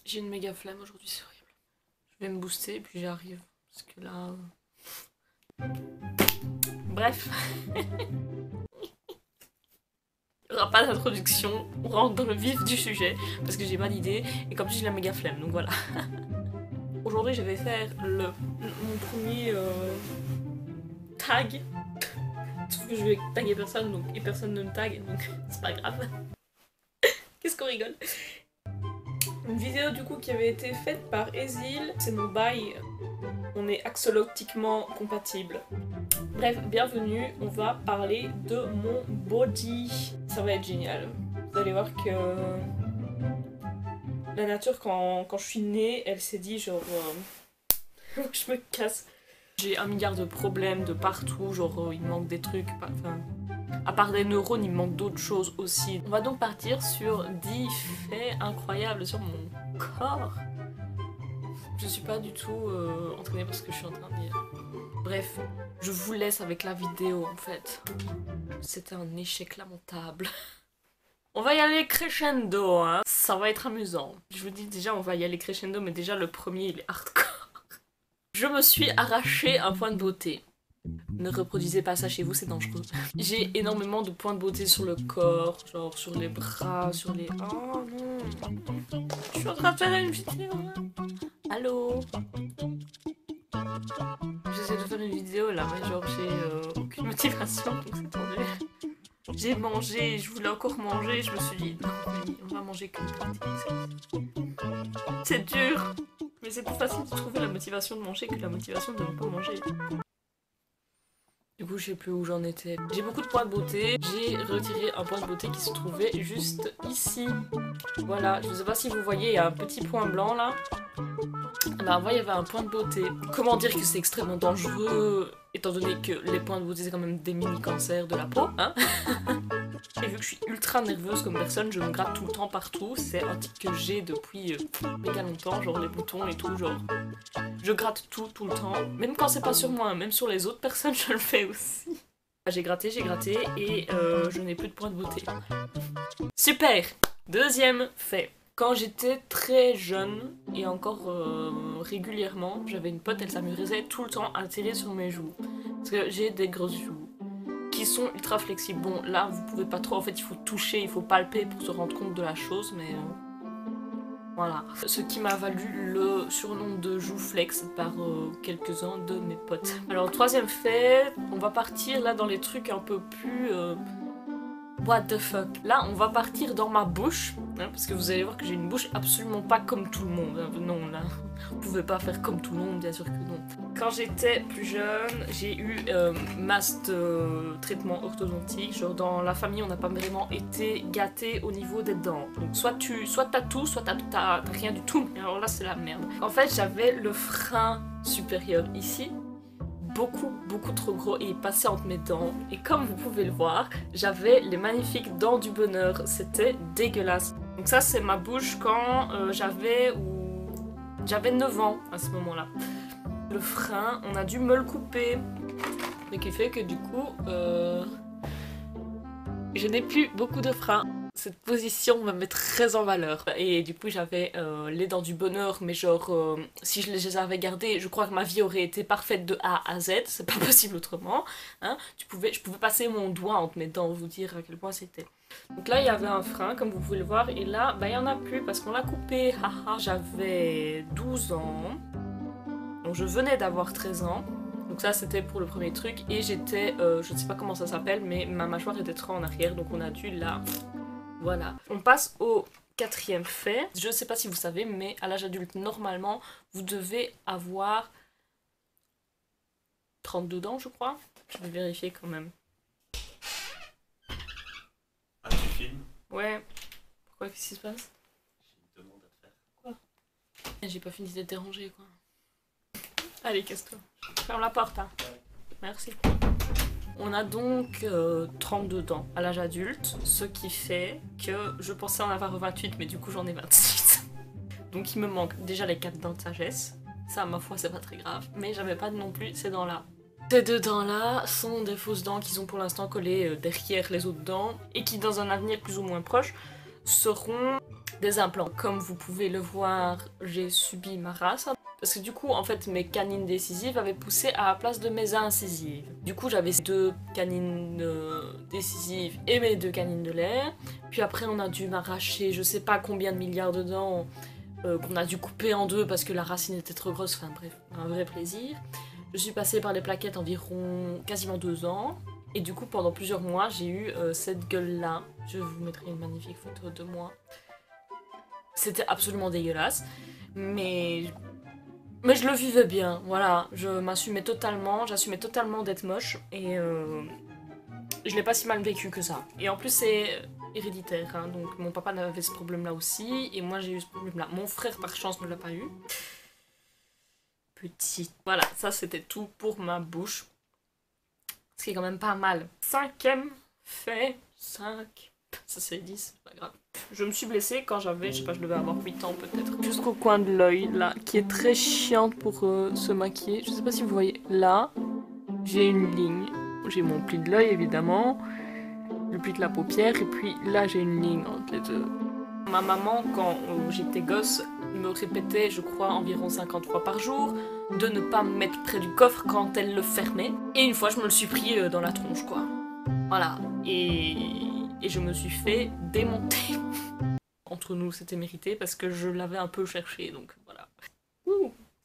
J'ai une méga flemme aujourd'hui, c'est horrible. Je vais me booster et puis j'arrive. Parce que là... Bref. Il n'y aura pas d'introduction, on rentre dans le vif du sujet. Parce que j'ai pas d'idée et comme j'ai la méga flemme, donc voilà. Aujourd'hui je vais faire mon premier tag. Sauf que je vais taguer personne donc, et personne ne me tag, donc c'est pas grave. Qu'est-ce qu'on rigole? Une vidéo du coup qui avait été faite par Ezil, c'est mon bail, on est axolotiquement compatibles. Bref, bienvenue, on va parler de mon body. Ça va être génial. Vous allez voir que la nature quand je suis née, elle s'est dit genre je me casse. J'ai 1 milliard de problèmes de partout, genre il me manque des trucs, enfin... À part des neurones, il me manque d'autres choses aussi. On va donc partir sur 10 faits incroyables sur mon corps. Je suis pas du tout entraînée par ce que je suis en train de dire. Bref, je vous laisse avec la vidéo en fait. C'était un échec lamentable. On va y aller crescendo, hein. Ça va être amusant. Je vous dis déjà, on va y aller crescendo, mais déjà le premier il est hardcore. Je me suis arraché un point de beauté. Ne reproduisez pas ça chez vous, c'est dangereux. J'ai énormément de points de beauté sur le corps, genre sur les bras, sur les... Oh non. Je suis en train de faire une vidéo là. Allô? J'essaie de faire une vidéo là, mais genre j'ai aucune motivation, donc c'est tendu. J'ai mangé, je voulais encore manger, je me suis dit non mais on va manger qu'une partie. C'est dur, mais c'est plus facile de trouver la motivation de manger que la motivation de ne pas manger. Du coup, je sais plus où j'en étais. J'ai beaucoup de points de beauté. J'ai retiré un point de beauté qui se trouvait juste ici. Voilà, je sais pas si vous voyez, il y a un petit point blanc là. Bah, moi, il y avait un point de beauté. Comment dire que c'est extrêmement dangereux, étant donné que les points de beauté, c'est quand même des mini-cancers de la peau, hein. Et vu que je suis ultra nerveuse comme personne, je me gratte tout le temps partout. C'est un tic que j'ai depuis méga longtemps, genre les boutons et tout, genre... Je gratte tout le temps. Même quand c'est pas sur moi, même sur les autres personnes, je le fais aussi. J'ai gratté et je n'ai plus de points de beauté. Super! Deuxième fait. Quand j'étais très jeune, et encore régulièrement, j'avais une pote, elle s'amusait tout le temps à tirer sur mes joues. Parce que j'ai des grosses joues qui sont ultra flexibles. Bon, là, vous pouvez pas trop, en fait, il faut toucher, il faut palper pour se rendre compte de la chose, mais... Voilà. Ce qui m'a valu le surnom de Jouflex par quelques-uns de mes potes. Alors, troisième fait, on va partir là dans les trucs un peu plus... what the fuck. Là, on va partir dans ma bouche, hein, parce que vous allez voir que j'ai une bouche absolument pas comme tout le monde. Hein. Non, là, vous pouvez pas faire comme tout le monde, bien sûr que non. Quand j'étais plus jeune, j'ai eu masse de traitements orthodontiques. Genre, dans la famille, on n'a pas vraiment été gâtés au niveau des dents. Donc, soit t'as tout, soit t'as rien du tout. Et alors là, c'est la merde. En fait, j'avais le frein supérieur ici. Beaucoup trop gros et il passait entre mes dents et comme vous pouvez le voir j'avais les magnifiques dents du bonheur, c'était dégueulasse. Donc ça c'est ma bouche quand j'avais 9 ans à ce moment là. Le frein on a dû me le couper, ce qui fait que du coup je n'ai plus beaucoup de frein. Cette position me met très en valeur. Et du coup, j'avais les dents du bonheur, mais genre, si je les avais gardées, je crois que ma vie aurait été parfaite de A à Z. C'est pas possible autrement. Hein. Je pouvais passer mon doigt entre mes dents, vous dire à quel point c'était. Donc là, il y avait un frein, comme vous pouvez le voir. Et là, bah, il y en a plus parce qu'on l'a coupé. Haha, j'avais 12 ans. Donc je venais d'avoir 13 ans. Donc ça c'était pour le premier truc. Et j'étais, je ne sais pas comment ça s'appelle, mais ma mâchoire était trop en arrière. Donc on a dû la... Voilà. On passe au quatrième fait. Je ne sais pas si vous savez, mais à l'âge adulte, normalement, vous devez avoir 32 dents, je crois. Je vais vérifier quand même. Ah, tu filmes? Ouais. Pourquoi? Qu'est-ce qui se passe? J'ai une demande à te faire. Quoi? J'ai pas fini de te déranger, quoi. Allez, casse-toi. Ferme la porte, hein. Merci. On a donc 32 dents à l'âge adulte, ce qui fait que je pensais en avoir 28, mais du coup j'en ai 26. Donc il me manque déjà les 4 dents de sagesse. Ça, ma foi, c'est pas très grave. Mais j'avais pas non plus ces dents-là. Ces 2 dents-là sont des fausses dents qui sont pour l'instant collées derrière les autres dents et qui, dans un avenir plus ou moins proche, seront des implants. Comme vous pouvez le voir, j'ai subi ma race. Parce que du coup, en fait, mes canines décisives avaient poussé à la place de mes incisives. Du coup, j'avais 2 canines décisives et mes 2 canines de lait. Puis après, on a dû m'arracher je sais pas combien de milliards de dents qu'on a dû couper en 2 parce que la racine était trop grosse. Enfin bref, un vrai plaisir. Je suis passée par les plaquettes environ quasiment 2 ans. Et du coup, pendant plusieurs mois, j'ai eu cette gueule-là. Je vous mettrai une magnifique photo de moi. C'était absolument dégueulasse. Mais je le vivais bien, voilà. Je m'assumais totalement, j'assumais totalement d'être moche. Et je l'ai pas si mal vécu que ça. Et en plus, c'est héréditaire. Hein, donc mon papa avait ce problème-là aussi. Et moi, j'ai eu ce problème-là. Mon frère, par chance, ne l'a pas eu. Petit. Voilà, ça c'était tout pour ma bouche. Ce qui est quand même pas mal. 5e fait. 5. Ça c'est 10, c'est pas grave. Je me suis blessée quand j'avais, je sais pas, je devais avoir 8 ans peut-être. Jusqu'au coin de l'œil, là, qui est très chiante pour se maquiller. Je sais pas si vous voyez, là, j'ai une ligne. J'ai mon pli de l'œil évidemment, le pli de la paupière, et puis là j'ai une ligne entre les deux. Ma maman, quand j'étais gosse, me répétait, je crois, environ 50 fois par jour, de ne pas me mettre près du coffre quand elle le fermait. Et une fois, je me le suis pris dans la tronche, quoi. Voilà. Et je me suis fait démonter. Entre nous, c'était mérité parce que je l'avais un peu cherché, donc voilà.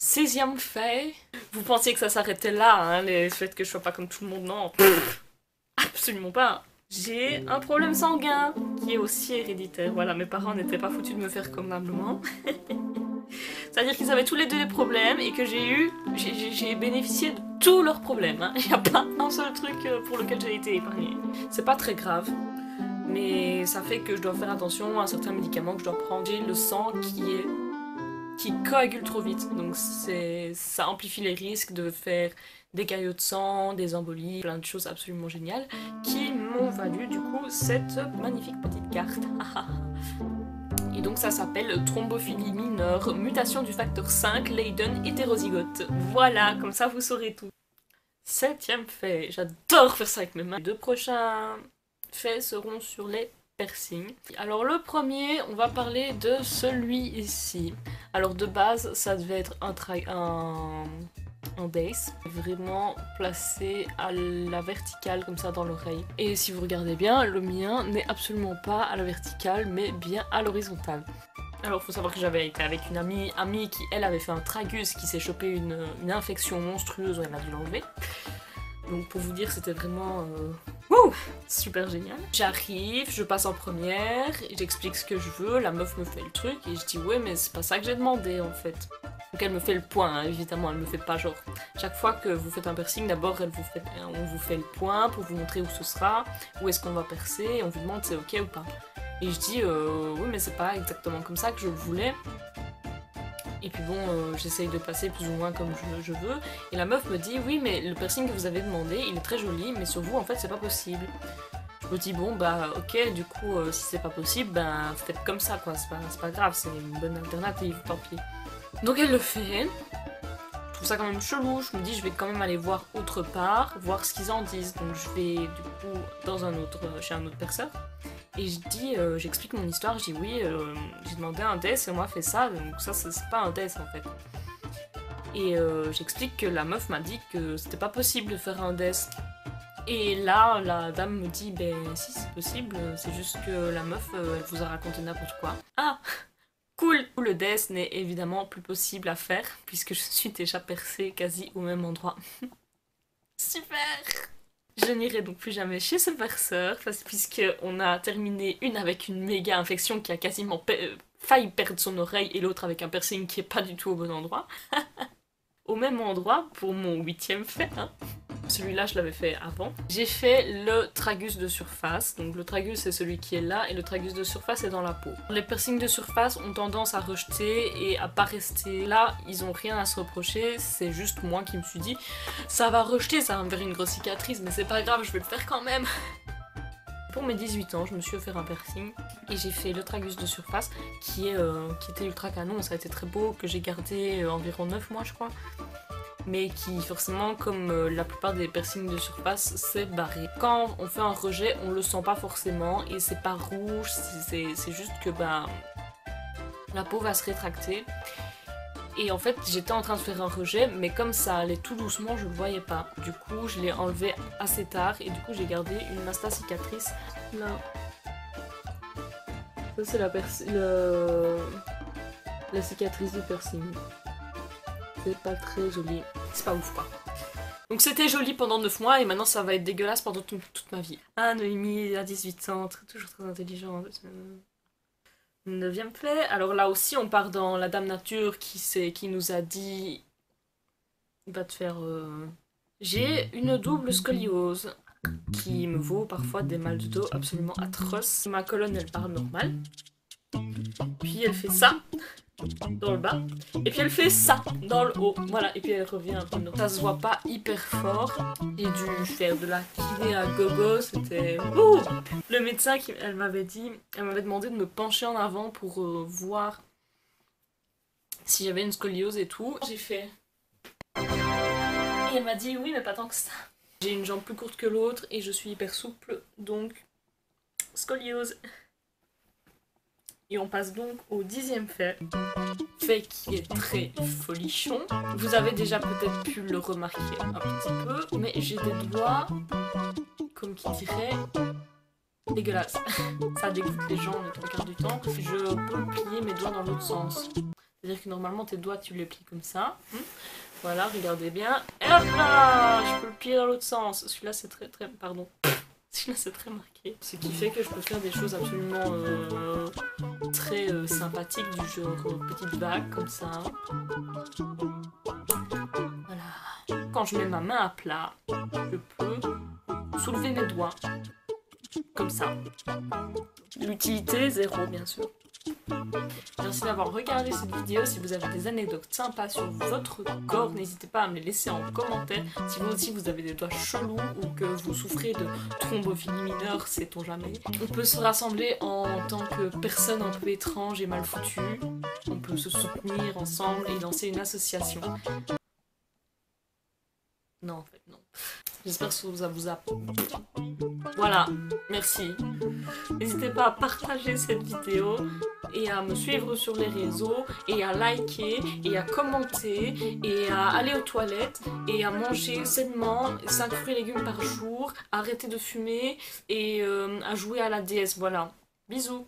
6e fait. Vous pensiez que ça s'arrêtait là, hein, le fait que je sois pas comme tout le monde, non. Absolument pas. J'ai un problème sanguin qui est aussi héréditaire. Voilà, mes parents n'étaient pas foutus de me faire convenablement. C'est-à-dire qu'ils avaient tous les 2 des problèmes et que j'ai bénéficié de tous leurs problèmes. Hein. Il n'y a pas un seul truc pour lequel j'ai été épargnée. C'est pas très grave, mais ça fait que je dois faire attention à certains médicaments que je dois prendre. J'ai le sang qui coagule trop vite, donc ça amplifie les risques de faire des caillots de sang, des embolies, plein de choses absolument géniales qui m'ont valu du coup cette magnifique petite carte. Et donc ça s'appelle thrombophilie mineure, mutation du facteur 5, Leiden hétérozygote. Voilà, comme ça vous saurez tout. 7e fait, j'adore faire ça avec mes mains. Les 2 prochains faits seront sur les piercings. Alors le premier, on va parler de celui ici. Alors de base, ça devait être un base, vraiment placé à la verticale comme ça dans l'oreille. Et si vous regardez bien, le mien n'est absolument pas à la verticale mais bien à l'horizontale. Alors faut savoir que j'avais été avec une amie qui elle avait fait un tragus, qui s'est chopé une infection monstrueuse où elle a dû l'enlever. Donc pour vous dire, c'était vraiment super génial. J'arrive, je passe en première, j'explique ce que je veux, la meuf me fait le truc et je dis ouais mais c'est pas ça que j'ai demandé en fait. Donc elle me fait le point, hein, évidemment, elle me fait pas genre. Chaque fois que vous faites un piercing, d'abord on vous fait le point pour vous montrer où ce sera, où est-ce qu'on va percer, et on vous demande c'est ok ou pas. Et je dis oui mais c'est pas exactement comme ça que je le voulais. Et puis bon, j'essaye de passer plus ou moins comme je veux. Et la meuf me dit oui mais le piercing que vous avez demandé, il est très joli, mais sur vous en fait c'est pas possible. Je me dis bon bah ok, du coup si c'est pas possible, ben faites comme ça quoi, c'est pas grave, c'est une bonne alternative, tant pis. Donc elle le fait, je trouve ça quand même chelou, je me dis je vais quand même aller voir autre part, voir ce qu'ils en disent. Donc je vais du coup chez un autre perceur et je dis, j'explique mon histoire, je dis oui, j'ai demandé un test et on m'a fait ça, donc ça c'est pas un test en fait. Et j'explique que la meuf m'a dit que c'était pas possible de faire un test. Et là la dame me dit ben si c'est possible, c'est juste que la meuf elle vous a raconté n'importe quoi. Ah cool. Le DES n'est évidemment plus possible à faire puisque je suis déjà percée quasi au même endroit. Super. Je n'irai donc plus jamais chez ce perceur puisque on a terminé une avec une méga infection qui a quasiment failli perdre son oreille et l'autre avec un piercing qui est pas du tout au bon endroit. Au même endroit pour mon 8e fait. Hein. Celui-là, je l'avais fait avant. J'ai fait le tragus de surface. Donc le tragus, c'est celui qui est là, et le tragus de surface est dans la peau. Les piercings de surface ont tendance à rejeter et à pas rester. Là, ils ont rien à se reprocher, c'est juste moi qui me suis dit ça va rejeter, ça va me faire une grosse cicatrice, mais c'est pas grave, je vais le faire quand même. Pour mes 18 ans, je me suis offert un piercing et j'ai fait le tragus de surface qui était ultra canon, ça a été très beau, que j'ai gardé environ 9 mois je crois. mais qui forcément, comme la plupart des piercings de surface, c'est barré. Quand on fait un rejet, on le sent pas forcément et c'est pas rouge, c'est juste que ben, la peau va se rétracter. Et en fait, j'étais en train de faire un rejet, mais comme ça allait tout doucement, je le voyais pas. Du coup, je l'ai enlevé assez tard et du coup, j'ai gardé une Nasta cicatrice là. Ça, c'est la cicatrice du piercing. C'est pas très joli. C'est pas ouf, quoi. Donc, c'était joli pendant 9 mois et maintenant, ça va être dégueulasse pendant toute ma vie. Ah, Noémie, à 18 ans, toujours très intelligente. 9e fait. Alors là aussi, on part dans la Dame Nature qui nous a dit... Va te faire... J'ai une double scoliose qui me vaut parfois des mal de dos absolument atroces. Ma colonne, elle part normale. Puis elle fait ça dans le bas. Et puis elle fait ça dans le haut. Voilà, et puis elle revient un peu normale. Ça se voit pas hyper fort. J'ai dû faire de la kiné à gogo, c'était... Ouh, le médecin, elle m'avait demandé de me pencher en avant pour voir si j'avais une scoliose et tout. J'ai fait... Et elle m'a dit oui, mais pas tant que ça. J'ai une jambe plus courte que l'autre et je suis hyper souple, donc scoliose. Et on passe donc au 10e fait. Fait qui est très folichon. Vous avez déjà peut-être pu le remarquer un petit peu, mais j'ai des doigts, comme qui dirait, dégueulasses. Ça dégoûte les gens le 3/4 du temps. Je peux plier mes doigts dans l'autre sens. C'est-à-dire que normalement tes doigts tu les plies comme ça. Voilà, regardez bien. Et hop là, je peux le plier dans l'autre sens. Celui-là c'est très... Pardon. Celui-là c'est très marqué. Ce qui fait que je peux faire des choses absolument très sympathiques, du genre petite vague comme ça. Voilà. Quand je mets ma main à plat, je peux soulever mes doigts. Comme ça. L'utilité, 0 bien sûr. Merci d'avoir regardé cette vidéo. Si vous avez des anecdotes sympas sur votre corps, n'hésitez pas à me les laisser en commentaire. Si vous aussi vous avez des doigts chelous ou que vous souffrez de thrombophilie mineure, sait-on jamais. On peut se rassembler en tant que personne un peu étrange et mal foutue. On peut se soutenir ensemble et lancer une association. Non, en fait, non. J'espère que ça vous a... Voilà, merci. N'hésitez pas à partager cette vidéo et à me suivre sur les réseaux et à liker et à commenter et à aller aux toilettes et à manger sainement 5 fruits et légumes par jour, arrêter de fumer et à jouer à la DS. Voilà. Bisous.